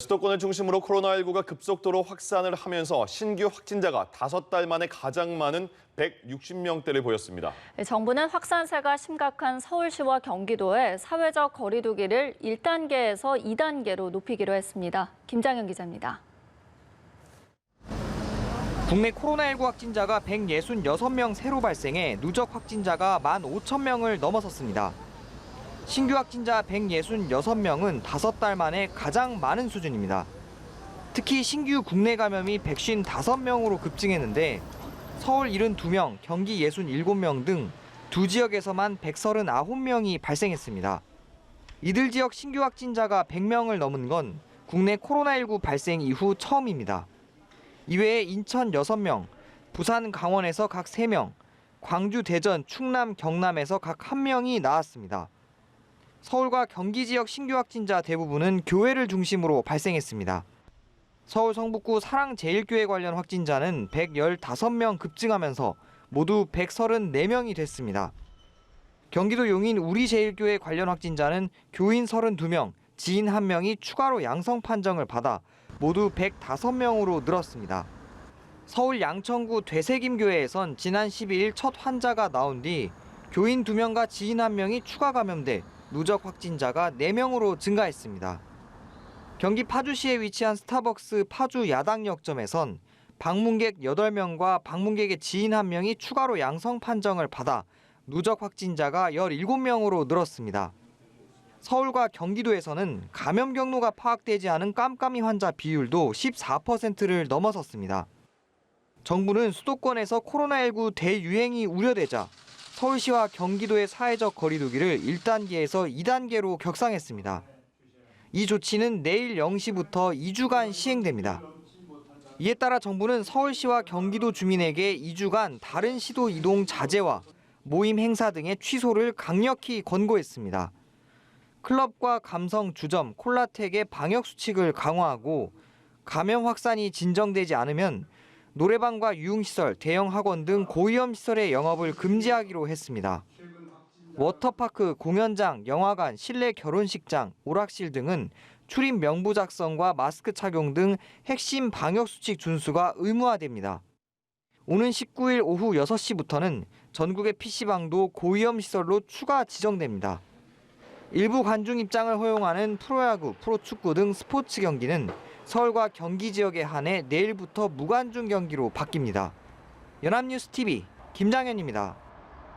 수도권을 중심으로 코로나19가 급속도로 확산을 하면서 신규 확진자가 5달 만에 가장 많은 160명대를 보였습니다. 정부는 확산세가 심각한 서울시와 경기도에 사회적 거리 두기를 1단계에서 2단계로 높이기로 했습니다. 김장현 기자입니다. 국내 코로나19 확진자가 166명 새로 발생해 누적 확진자가 15,000명을 넘어섰습니다. 신규 확진자 166명은 5달 만에 가장 많은 수준입니다. 특히 신규 국내 감염이 155명으로 급증했는데 서울 72명, 경기 67명 등 두 지역에서만 139명이 발생했습니다. 이들 지역 신규 확진자가 100명을 넘은 건 국내 코로나19 발생 이후 처음입니다. 이외에 인천 6명, 부산, 강원에서 각 3명, 광주, 대전, 충남, 경남에서 각 1명이 나왔습니다. 서울과 경기 지역 신규 확진자 대부분은 교회를 중심으로 발생했습니다. 서울 성북구 사랑제일교회 관련 확진자는 115명 급증하면서 모두 134명이 됐습니다. 경기도 용인 우리제일교회 관련 확진자는 교인 32명, 지인 1명이 추가로 양성 판정을 받아 모두 105명으로 늘었습니다. 서울 양천구 되새김교회에선 지난 12일 첫 환자가 나온 뒤 교인 2명과 지인 1명이 추가 감염돼 누적 확진자가 4명으로 증가했습니다. 경기 파주시에 위치한 스타벅스 파주 야당역점에선 방문객 8명과 방문객의 지인 1명이 추가로 양성 판정을 받아 누적 확진자가 17명으로 늘었습니다. 서울과 경기도에서는 감염 경로가 파악되지 않은 깜깜이 환자 비율도 14%를 넘어섰습니다. 정부는 수도권에서 코로나19 대유행이 우려되자 서울시와 경기도의 사회적 거리 두기를 1단계에서 2단계로 격상했습니다. 이 조치는 내일 0시부터 2주간 시행됩니다. 이에 따라 정부는 서울시와 경기도 주민에게 2주간 다른 시도 이동 자제와 모임 행사 등의 취소를 강력히 권고했습니다. 클럽과 감성, 주점, 콜라텍의 방역 수칙을 강화하고 감염 확산이 진정되지 않으면 노래방과 유흥시설, 대형 학원 등 고위험 시설의 영업을 금지하기로 했습니다. 워터파크, 공연장, 영화관, 실내 결혼식장, 오락실 등은 출입 명부 작성과 마스크 착용 등 핵심 방역 수칙 준수가 의무화됩니다. 오는 19일 오후 6시부터는 전국의 PC방도 고위험 시설로 추가 지정됩니다. 일부 관중 입장을 허용하는 프로야구, 프로축구 등 스포츠 경기는 서울과 경기 지역에 한해 내일부터 무관중 경기로 바뀝니다. 연합뉴스 TV 김장현입니다.